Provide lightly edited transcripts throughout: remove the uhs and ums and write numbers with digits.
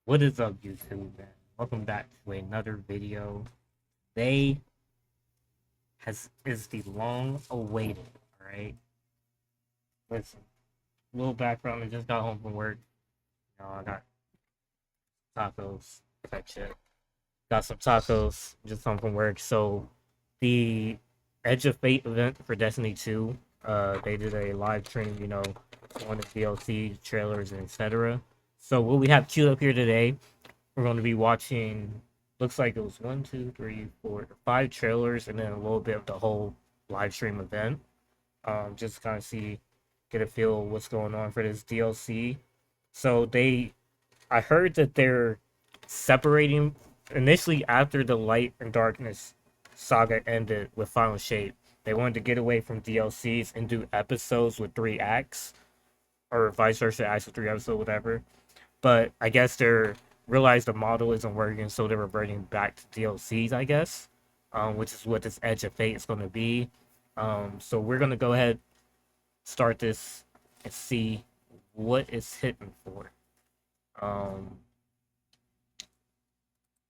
What is up, YouTube, man? Welcome back to another video. Today is the long awaited, alright? Listen, little background, I just got home from work. I got tacos, type shit. Got some tacos, just home from work. So the Edge of Fate event for Destiny 2, they did a live stream, on the DLC, trailers, and etc. So what we have queued up here today, we're going to be watching. Looks like it was one, two, three, four, five trailers, and then a little bit of the whole live stream event. Just kind of get a feel of what's going on for this DLC. So I heard that they're separating initially after the Light and Darkness saga ended with Final Shape. They wanted to get away from DLCs and do episodes with 3 acts, or vice versa, acts with 3 episodes, whatever. But I guess they're realized the model isn't working, so they're reverting back to DLCs, I guess, which is what this Edge of Fate is going to be. So we're going to go ahead, start this, and see what it's hitting for.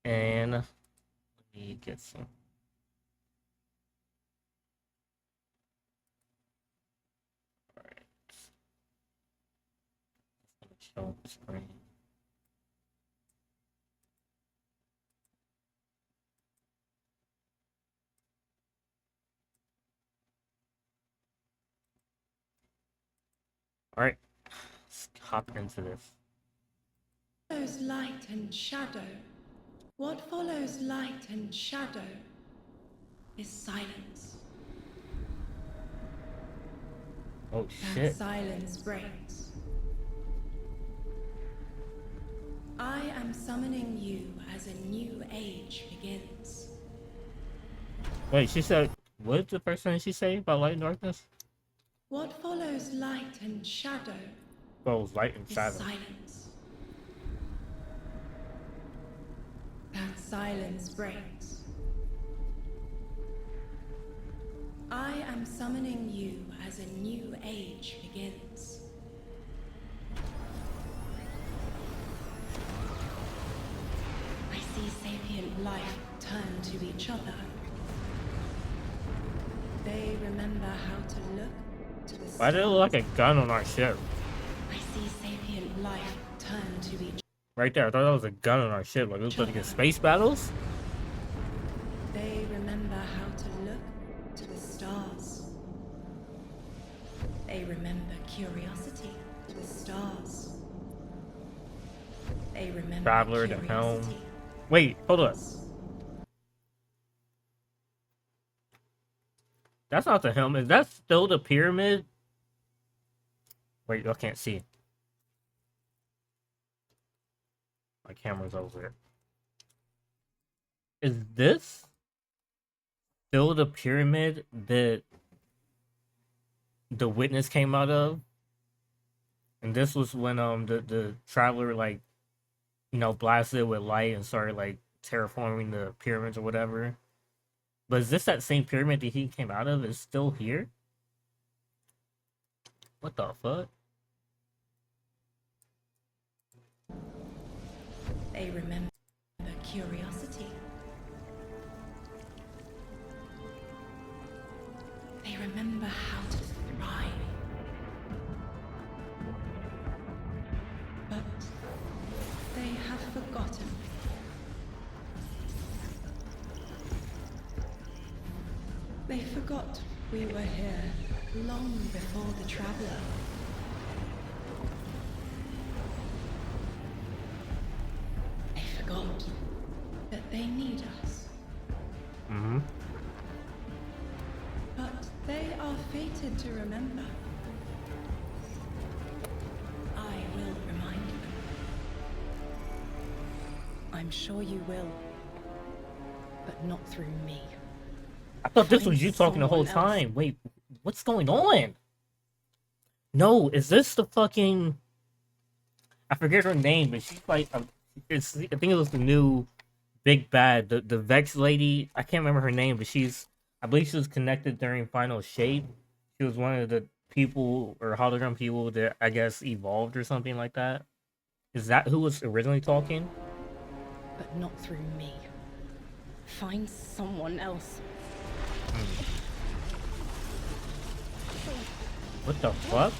And let me get some. All right, show the screen. All right, let's hop into this. Follows light and shadow. What follows light and shadow is silence. Oh And shit! silence breaks. I am summoning you as a new age begins. Wait, she said. What did the first thing she say about light and darkness? What follows light and shadow Well, it was light and is shadow. silence. And silence breaks. I am summoning you as a new age begins. I see sapient life turn to each other. They remember how to look to the stars. Why did it look like a gun on our ship? I see sapient life turn to each Right there, I thought that was a gun on our ship. Like, it was like in space battles? They remember how to look to the stars. They remember curiosity to the stars. They remember Traveler, the curiosity. helm. Wait, hold up. That's not the helm. Is that still the pyramid? Wait, I can't see. My camera's over it. Is this still the pyramid that the witness came out of? And this was when the traveler, like, blasted it with light and started like terraforming the pyramids or whatever. But is this that same pyramid that he came out of? Is still here? What the fuck? They remember curiosity. They remember how to thrive. But they have forgotten. They forgot we were here long before the traveler. They forgot that they need us. Mm-hmm. But they are fated to remember. I will remind them. I'm sure you will. But not through me. I thought this was you talking the whole time. Wait, what's going on? No, is this the fucking... I forget her name, but she's like... I think it was the new big bad, the Vex lady. I can't remember her name, but I believe she was connected during Final Shape. She was one of the people, or hologram people, that I guess evolved or something like that. Is that who was originally talking? But not through me. Find someone else. What the fuck?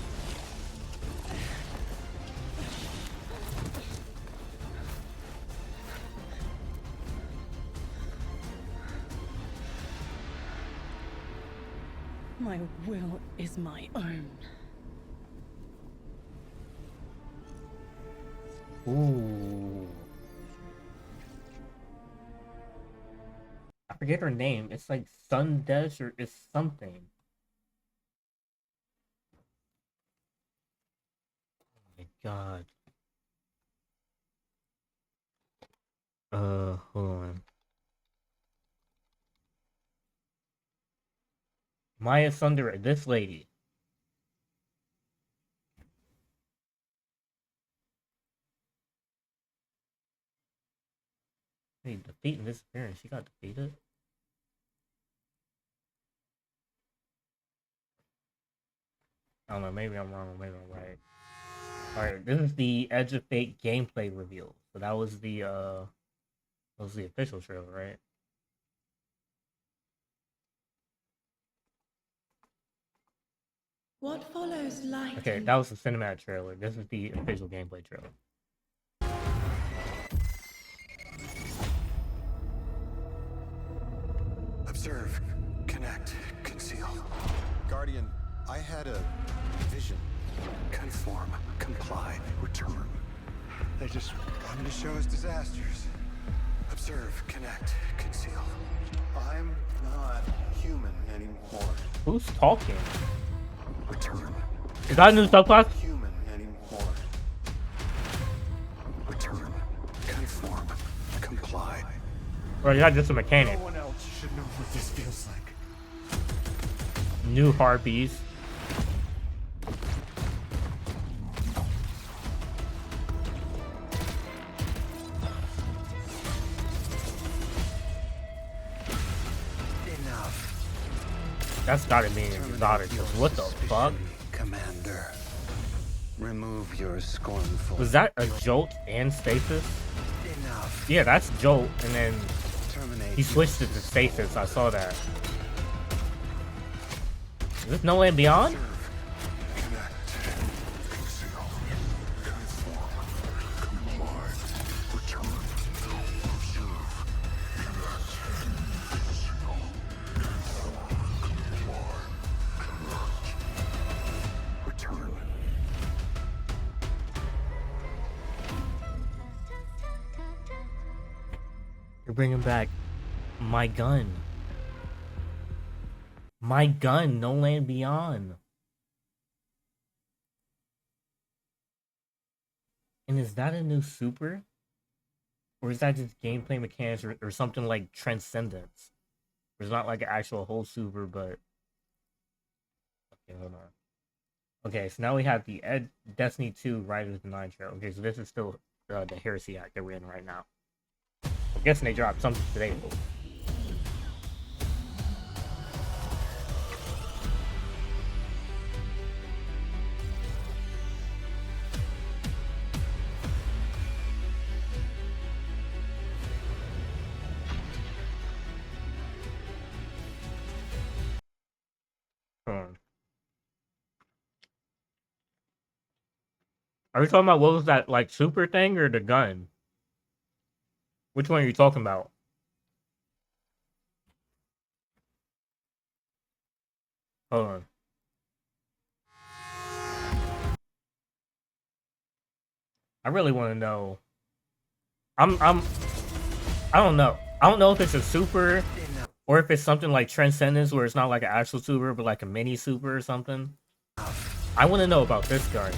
My will is my own. Ooh. I forget her name. It's like Sundesh or it's something. Oh my god. Hold on. Maya Sundar, this lady. Hey, defeat and disappearance. She got defeated? I don't know, maybe I'm wrong, maybe I'm right. Alright, this is the Edge of Fate gameplay reveal. So that was the official trailer, right? What follows light? Okay, that was the cinematic trailer. This is the official gameplay trailer. Observe, connect, conceal. Guardian, I had a vision. Conform, comply, return. They just wanted to show us disasters. Observe, connect, conceal. I'm not human anymore. Who's talking? Return. Is that a new subclass? Human anymore. Return. Conform. Comply. Or is that just a mechanic? No one else should know what this feels like. New harpies. Enough. That's gotta be his daughter, because what the fuck? Commander. Remove your scornful. Was that a Jolt and Stasis? Enough. Yeah, that's Jolt, and then Terminate. he switched it to Stasis. I saw that. Is this No Land Beyond? You're bringing back my gun. My gun, No Land Beyond. And is that a new super? Or is that just gameplay mechanics or something like Transcendence? It's not like an actual whole super, but... Okay, hold on. Okay, so now we have the Destiny 2 Riders of the Nine Trail. Okay, so this is still the Heresy Act that we're in right now. I'm guessing they dropped something today. Are you talking about what was that, like, super thing or the gun? Which one are you talking about? Hold on. I really want to know. I don't know. I don't know if it's a super or if it's something like Transcendence where it's not like an actual super but like a mini super or something. I want to know about this gun.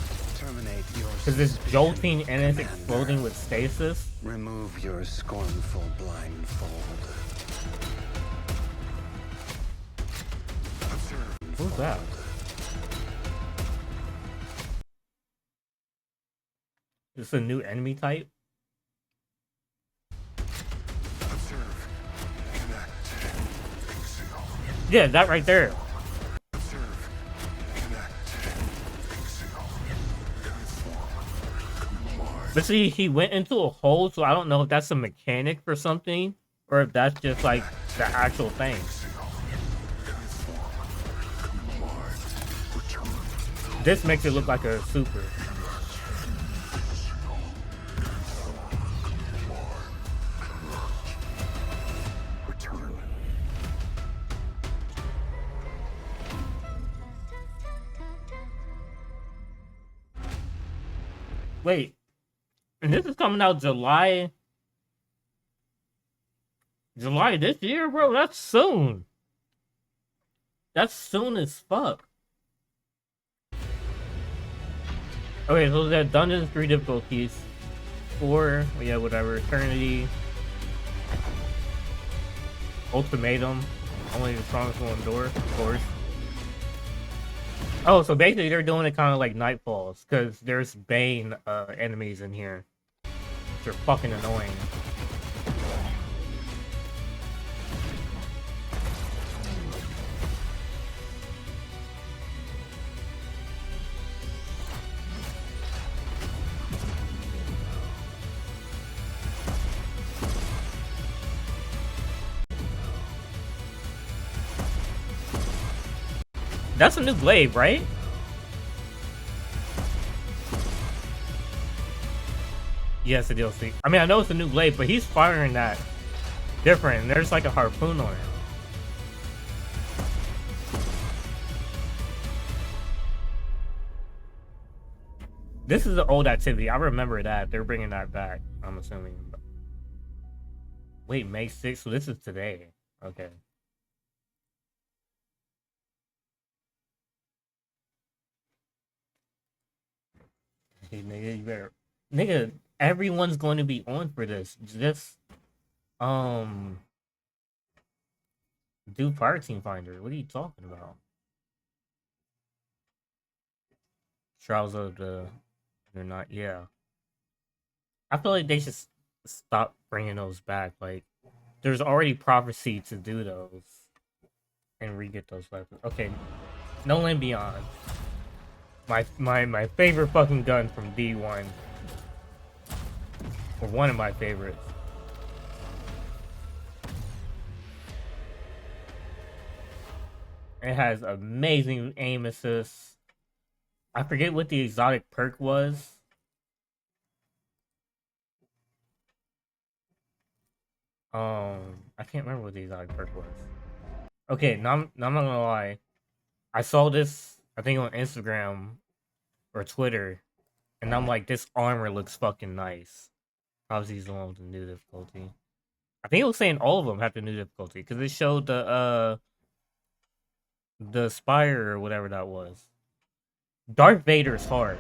Because it's jolting and it's exploding with stasis. Remove your scornful blindfold. Who's that? Is this a new enemy type? Observe, connect, conceal. Yeah, that right there. Observe, connect, conceal, conform, comply. But see, he went into a hole, so I don't know if that's a mechanic or something, or if that's just like the actual thing. This makes it look like a super. Wait, and this is coming out July this year, bro? That's soon. That's soon as fuck. Okay, so that Dungeons 3 difficulties. 4, yeah, whatever. Eternity. Ultimatum. Only the strongest will endure, of course. Oh, so basically they're doing it kind of like Nightfalls, because there's Bane enemies in here. Which are fucking annoying. That's a new glaive, right? Yes, the DLC. I mean, I know it's a new glaive, but he's firing that different. There's like a harpoon on it. This is an old activity. I remember that. They're bringing that back, I'm assuming. Wait, May 6th? So this is today. Okay. Hey, nigga, you better... Nigga, everyone's going to be on for this. Just, do Fire Team Finder. What are you talking about? Shrouds of the... They're not... Yeah. I feel like they should stop bringing those back. Like, there's already prophecy to do those. And re-get those weapons. Okay. No Land Beyond. My favorite fucking gun from D1. Or one of my favorites. It has amazing aim assist. I forget what the exotic perk was. I can't remember what the exotic perk was. Okay, now I'm not gonna lie. I saw this, I think on Instagram or Twitter, and I'm like, this armor looks fucking nice. Obviously, he's the one with the new difficulty. I think it was saying all of them have the new difficulty because it showed the Spire or whatever that was. Darth Vader is hard.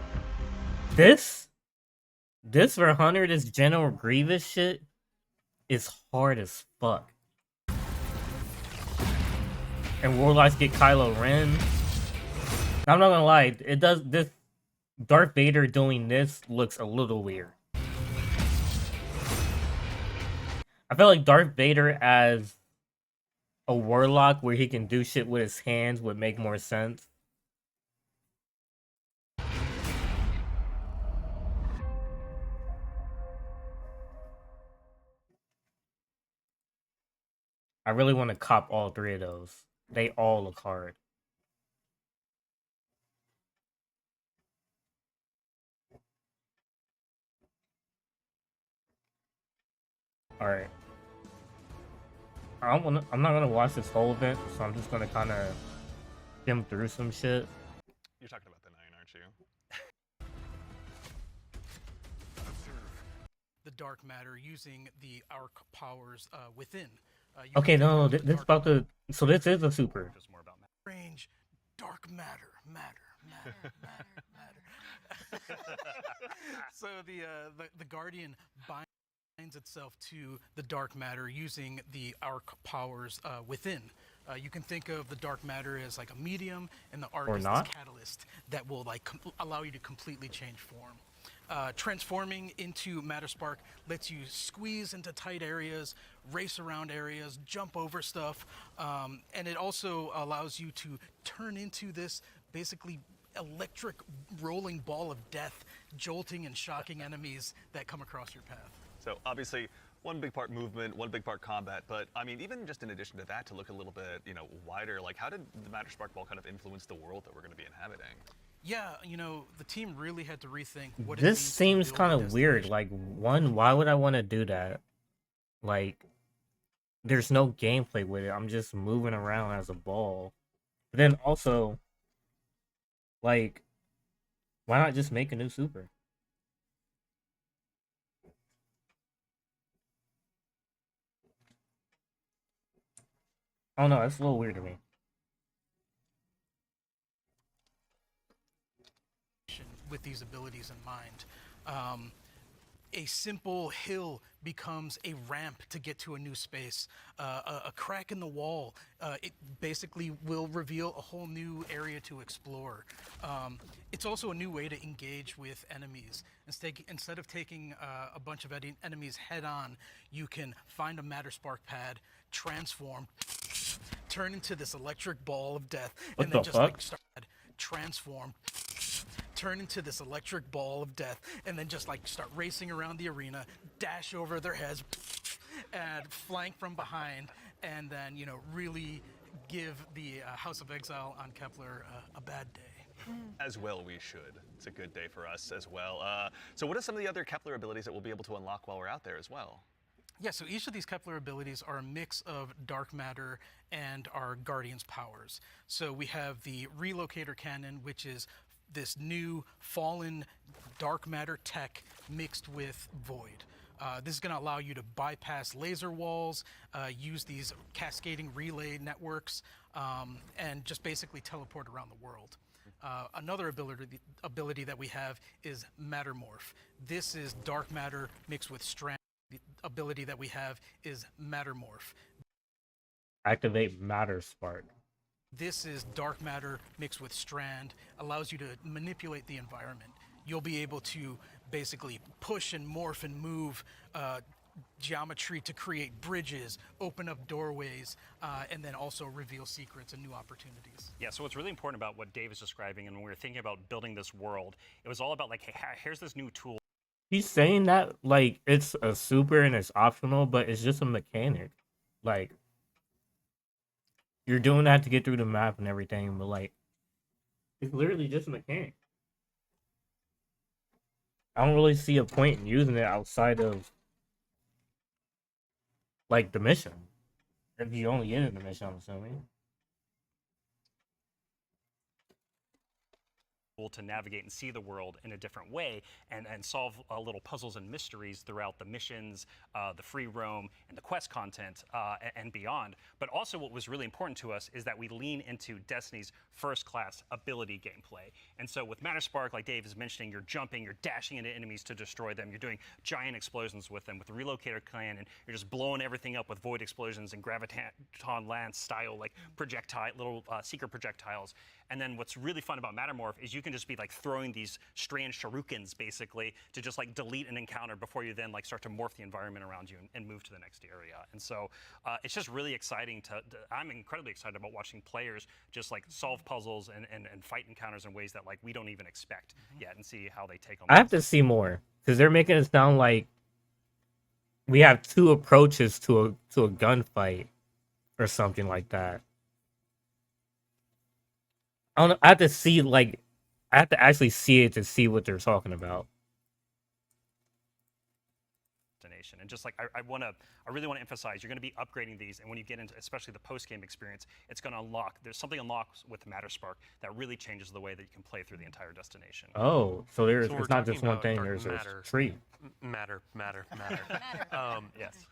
This for Hunter, this General Grievous shit is hard as fuck. And Warlocks get Kylo Ren. I'm not gonna lie, it does this. Darth Vader doing this looks a little weird. I feel like Darth Vader as a warlock where he can do shit with his hands would make more sense. I really want to cop all 3 of those. They all look hard. Alright. I'm not gonna watch this whole event, so I'm just gonna kind of skim through some shit. You're talking about the 9, aren't you? The dark matter using the arc powers within. Okay, no, this is about the... So this is a super. Just more about Strange dark matter. So the Guardian binds itself to the dark matter using the arc powers within. You can think of the dark matter as like a medium, and the arc is this catalyst that will like allow you to completely change form. Transforming into Matter Spark lets you squeeze into tight areas, race around areas, jump over stuff, and it also allows you to turn into this basically electric rolling ball of death, jolting and shocking enemies that come across your path. So obviously, one big part movement, one big part combat, but I mean, even just in addition to that, to look a little bit, wider, like how did the Matter Spark Ball kind of influence the world that we're going to be inhabiting? Yeah, the team really had to rethink what it This means to seems build kind a of weird. destination. Like, one, why would I want to do that? Like, there's no gameplay with it. I'm just moving around as a ball. But then also, like, why not just make a new super? I don't know. That's a little weird to me. With these abilities in mind. A simple hill becomes a ramp to get to a new space. A crack in the wall, it basically will reveal a whole new area to explore. It's also a new way to engage with enemies. Instead of taking a bunch of enemies head on, you can find a Matter Spark pad, transform, turn into this electric ball of death, What and then the just fuck? like start transform, turn into this electric ball of death, and then just like start racing around the arena, dash over their heads, and flank from behind, and then really give the House of Exile on Kepler a bad day. As well, we should. It's a good day for us as well. So what are some of the other Kepler abilities that we'll be able to unlock while we're out there as well? Yeah, so each of these Kepler abilities are a mix of dark matter and our Guardian's powers. So we have the Relocator Cannon, which is this new fallen dark matter tech mixed with void. This is going to allow you to bypass laser walls, use these cascading relay networks, and just basically teleport around the world. Another ability that we have is Mattermorph. This is dark matter mixed with strand. The ability that we have is Mattermorph. Activate Matter Spark. This is dark matter mixed with strand, allows you to manipulate the environment. You'll be able to basically push and morph and move geometry to create bridges, open up doorways, and then also reveal secrets and new opportunities. Yeah, so what's really important about what Dave is describing, and when we were thinking about building this world, it was all about like, hey, here's this new tool. He's saying that like it's a super and it's optional, but it's just a mechanic. Like, you're doing that to get through the map and everything, but like, it's literally just a mechanic. I don't really see a point in using it outside of like the mission. If you only get it in the mission, I'm assuming. To navigate and see the world in a different way and solve little puzzles and mysteries throughout the missions, the free roam, and the quest content and beyond. But also what was really important to us is that we lean into Destiny's first-class ability gameplay. And so with Matter Spark, like Dave is mentioning, you're jumping, you're dashing into enemies to destroy them, you're doing giant explosions with them. With the Relocator Cannon, you're just blowing everything up with void explosions and graviton lance style like projectile, little secret projectiles. And then what's really fun about Mattermorph is you can just be like throwing these strange shurikens basically to just like delete an encounter before you then like start to morph the environment around you and move to the next area. And so it's just really exciting I'm incredibly excited about watching players just like solve puzzles and fight encounters in ways that like we don't even expect yet and see how they take on. I have to see more because they're making it sound like we have two approaches to a gunfight or something like that. I don't know. I have to see like I have to actually see it to see what they're talking about. And just like I really want to emphasize, you're going to be upgrading these, and when you get into especially the post-game experience, it's going to unlock. There's something unlocks with Matter Spark that really changes the way that you can play through the entire destination. Oh, so there's So it's we're not just talking one about thing. dark There's matter. a tree. Matter. Yes.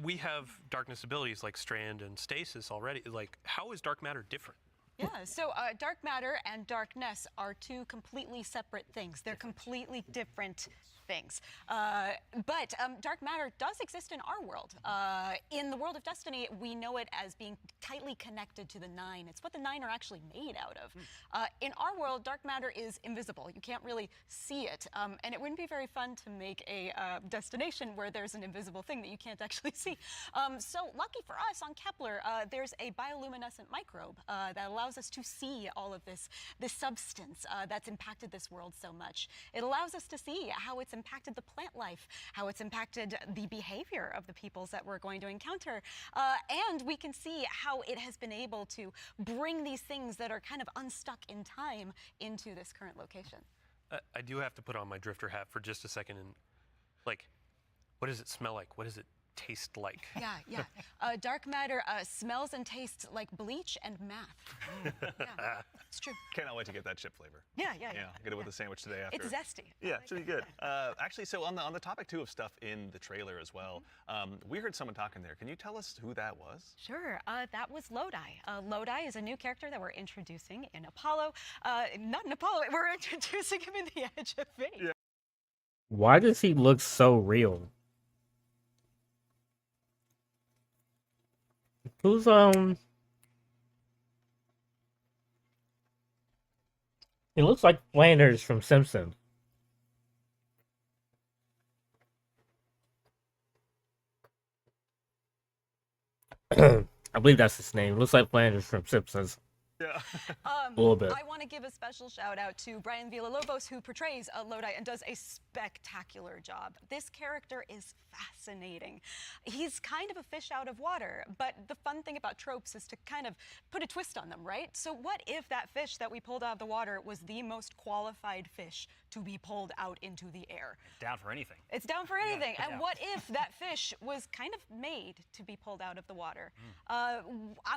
We have darkness abilities like Strand and Stasis already. Like, how is dark matter different? Yeah, so dark matter and darkness are two completely separate things. They're completely different things. But dark matter does exist in our world. In the world of Destiny, we know it as being tightly connected to the Nine. It's what the Nine are actually made out of. In our world, dark matter is invisible. You can't really see it. And it wouldn't be very fun to make a destination where there's an invisible thing that you can't actually see. So lucky for us on Kepler, there's a bioluminescent microbe that allows us to see all of this substance that's impacted this world so much. It allows us to see how it's impacted the plant life, how it's impacted the behavior of the peoples that we're going to encounter. And we can see how it has been able to bring these things that are kind of unstuck in time into this current location. I do have to put on my drifter hat for just a second and, like, what does it smell like? What does it taste like? Yeah. Dark matter smells and tastes like bleach and math. Yeah, it's true. Cannot wait to get that chip flavor. Yeah. Get it with a sandwich today after. It's zesty. Yeah, it's really good. Actually, so on the topic too of stuff in the trailer as well, we heard someone talking there. Can you tell us who that was? Sure. That was Lodi. Lodi is a new character that we're introducing in Apollo. Not in Apollo. We're introducing him in the Edge of Fate. Yeah. Why does he look so real? Who's He looks like Flanders from Simpsons. I believe that's his name. Looks like Flanders from Simpsons. Yeah. A little bit. I want to give a special shout out to Brian Villalobos, who portrays Lodi and does a spectacular job. This character is fascinating. He's kind of a fish out of water, but the fun thing about tropes is to kind of put a twist on them, right? So what if that fish that we pulled out of the water was the most qualified fish to be pulled out into the air? Down for anything. It's down for anything. Yeah. And what if that fish was kind of made to be pulled out of the water? I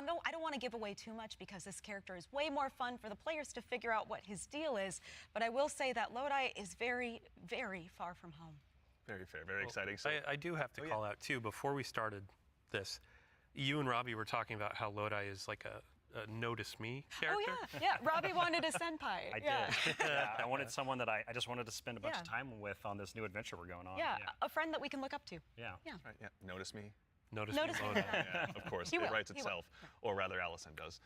don't want to give away too much because this character is way more fun for the players to figure out what his deal is, but I will say that Lodi is very, very far from home. Very fair, very exciting. So, I do have to call out too, before we started this, you and Robbie were talking about how Lodi is like a notice me character. Oh yeah. Robbie wanted a senpai. I did. Yeah, I wanted someone that I just wanted to spend a bunch of time with on this new adventure we're going on. Yeah, a friend that we can look up to. Yeah. right, yeah. Notice me. Notice Notice me, me. Lodi. Yeah, of course, He it will, writes he will. itself, or rather Allison does.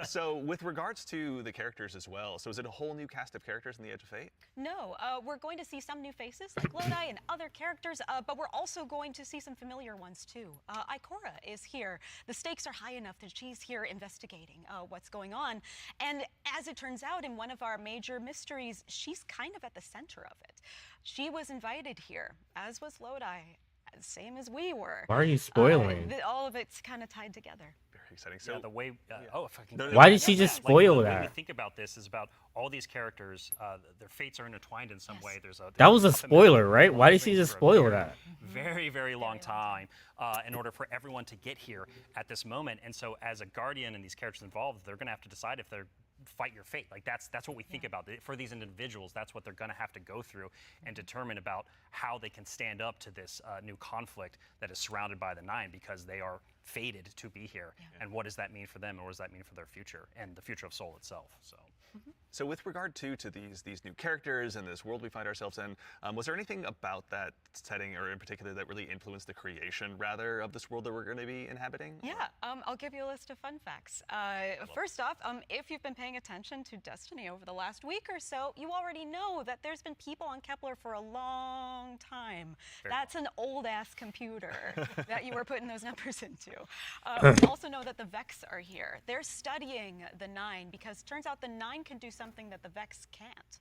So with regards to the characters as well, so is it a whole new cast of characters in the Edge of Fate? No, we're going to see some new faces like Lodi and other characters, but we're also going to see some familiar ones too. Ikora is here. The stakes are high enough that she's here investigating what's going on. And as it turns out, in one of our major mysteries, she's kind of at the center of it. She was invited here, as was Lodi. Same as we were. Why are you spoiling? All of it's kind of tied together. Very exciting. So Yeah, the way. If I can. Why did she just Like, spoil the way that? we think about this is about all these characters. Their fates are intertwined in some way. That was a there's spoiler, right? Why did she things just for a spoil very, that? Very, very long time in order for everyone to get here at this moment. And so, as a guardian and these characters involved, they're going to have to decide if they're fight your fate. Like that's what we think about. For these individuals, that's what they're going to have to go through and determine about how they can stand up to this new conflict that is surrounded by the Nine, because they are fated to be here. And what does that mean for them, and what does that mean for their future and the future of Soul itself? So with regard to these new characters and this world we find ourselves in, was there anything about that setting, or in particular, that really influenced the creation, rather, of this world that we're going to be inhabiting? Yeah, I'll give you a list of fun facts. First off, if you've been paying attention to Destiny over the last week or so, you already know that there's been people on Kepler for a long time. That's an old-ass computer that you were putting those numbers into. We also know that the Vex are here. They're studying the Nine, because it turns out the Nine can do something that the Vex can't.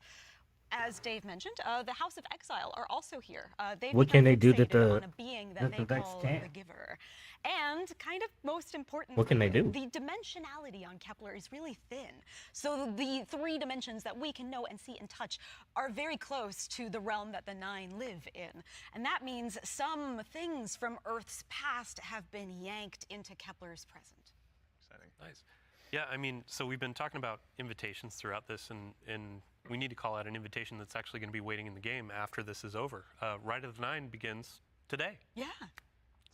As Dave mentioned, the House of Exile are also here. What can they do that on a being that the they Vex call can't? the Giver. And kind of most important, What can they do? the dimensionality on Kepler is really thin. So the 3 dimensions that we can know and see and touch are very close to the realm that the Nine live in. And that means some things from Earth's past have been yanked into Kepler's present. Exciting. Nice. Yeah, I mean, so we've been talking about invitations throughout this, and we need to call out an invitation that's actually going to be waiting in the game after this is over. Ride of the Nine begins today. Yeah.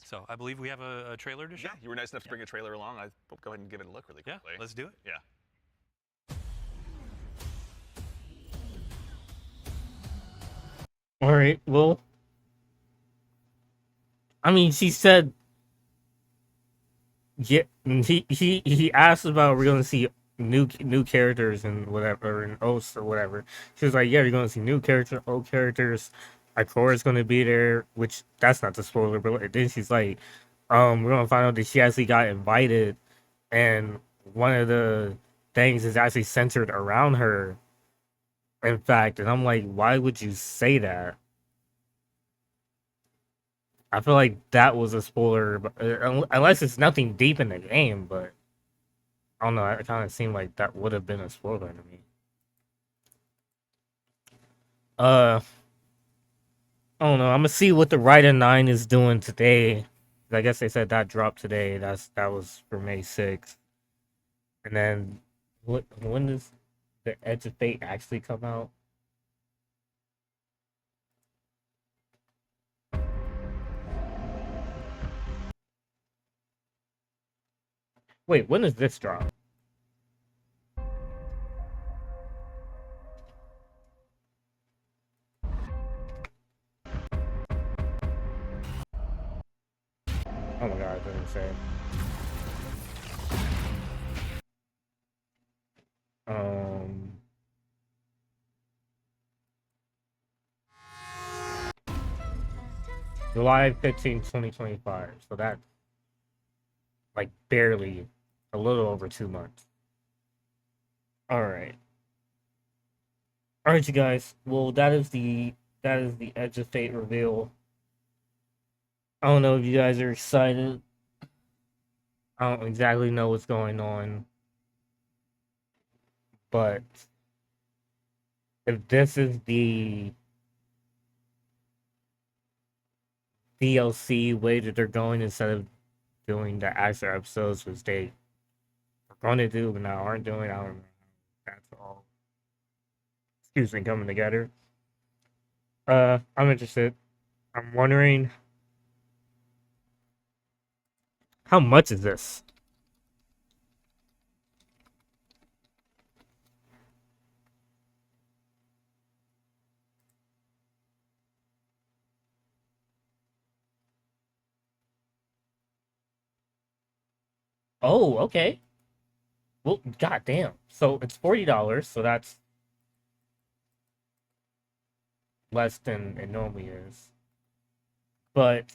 So I believe we have a trailer to show. Yeah, you were nice enough to bring a trailer along. I'll go ahead and give it a look really Yeah, quickly. let's do it. Yeah. All right. Well, I mean, she said, yeah. He asked about we're gonna see new characters and whatever and hosts or whatever. She was like, yeah, you're gonna see new characters, old characters. Ikora's gonna be there, which that's not the spoiler. But then she's like, we're gonna find out that she actually got invited, and one of the things is actually centered around her. In fact, and I'm like, why would you say that? I feel like that was a spoiler, unless it's nothing deep in the game. But I don't know. It kind of seemed like that would have been a spoiler to me. Uh, I don't know. I'm gonna see what the Rider 9 is doing today. I guess they said that dropped today. That was for May 6th. And then when does the Edge of Fate actually come out? Wait, when does this drop? Oh my god, it doesn't say. Um, July 15th, 2025. So that like barely a little over 2 months. All right. All right, you guys. Well, that is the Edge of Fate reveal. I don't know if you guys are excited. I don't exactly know what's going on, but if this is the DLC way that they're going instead of doing the actual episodes, which they are going to do but now aren't doing, I don't know. That's all. Excuse me, coming together. I'm interested. I'm wondering how much is this? Oh, okay. Well, goddamn. So it's $40, so that's less than it normally is. But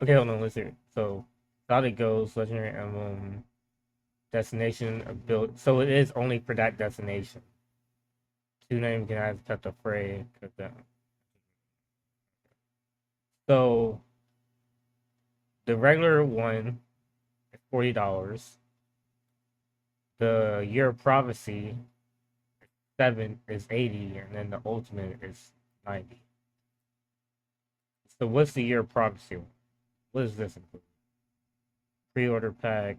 okay, hold on, let's hear it. So how it goes, legendary emblem, destination ability. So it is only for that destination. Two names can have cut the fray. So the regular one is $40. The year of prophecy 7 is 80, and then the ultimate is 90. So what's the year of prophecy one? What does this include? Pre-order pack,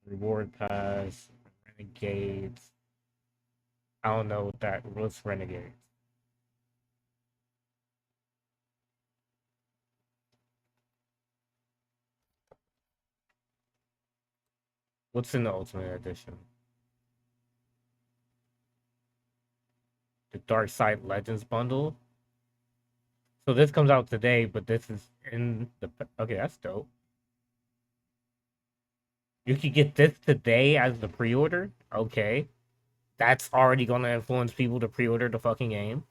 reward pass, renegades. I don't know what that. What's renegades? What's in the ultimate edition? The Dark Side Legends bundle. So this comes out today, but this is in the. Okay, that's dope. You could get this today as the pre-order. Okay, that's already gonna influence people to pre-order the fucking game.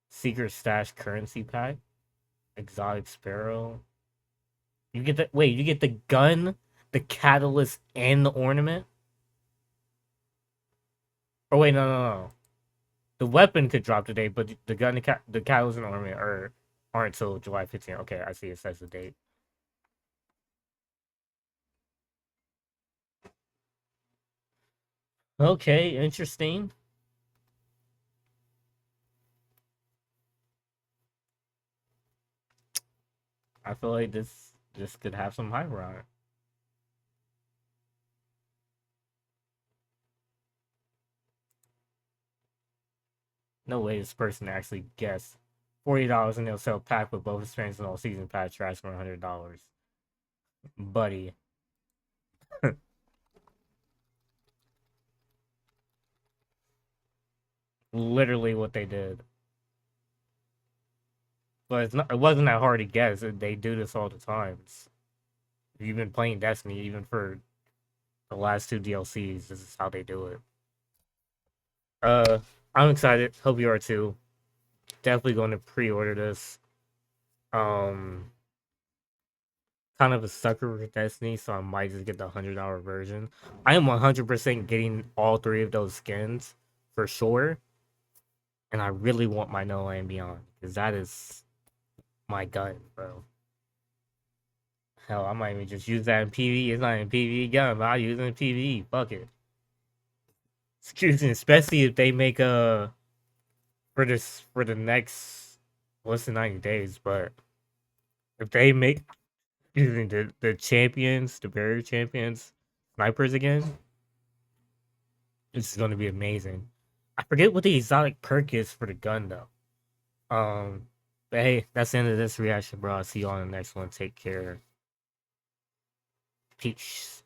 Secret Stash currency pack, exotic sparrow. You get the wait. You get the gun, the catalyst, and the ornament. Oh wait, no. The weapon could drop today, but the gun, the catalyst, and ornament aren't until July 15th. Okay, I see. It says the date. Okay, interesting. I feel like this could have some hype around it. No way this person actually guessed $40 and they'll sell a pack with both experience and all season pass trash for $100. Buddy. literally what they did. But it wasn't that hard to guess. They do this all the time. If you've been playing Destiny, even for the last two DLCs, this is how they do it. I'm excited. Hope you are too. Definitely going to pre-order this. Kind of a sucker for Destiny, so I might just get the $100 version. I am 100% getting all three of those skins for sure. And I really want my No Land Beyond, because that is my gun, bro. Hell, I might even just use that in PvE. It's not in PvE gun, but I'll use it in PvE. Fuck it. Excuse me, especially if they make for the next, what's the 90 days, but if they make, excuse me, the champions, the barrier champions, snipers again, this is gonna be amazing. I forget what the exotic perk is for the gun though. But hey, that's the end of this reaction, bro. I'll see you on the next one. Take care. Peace.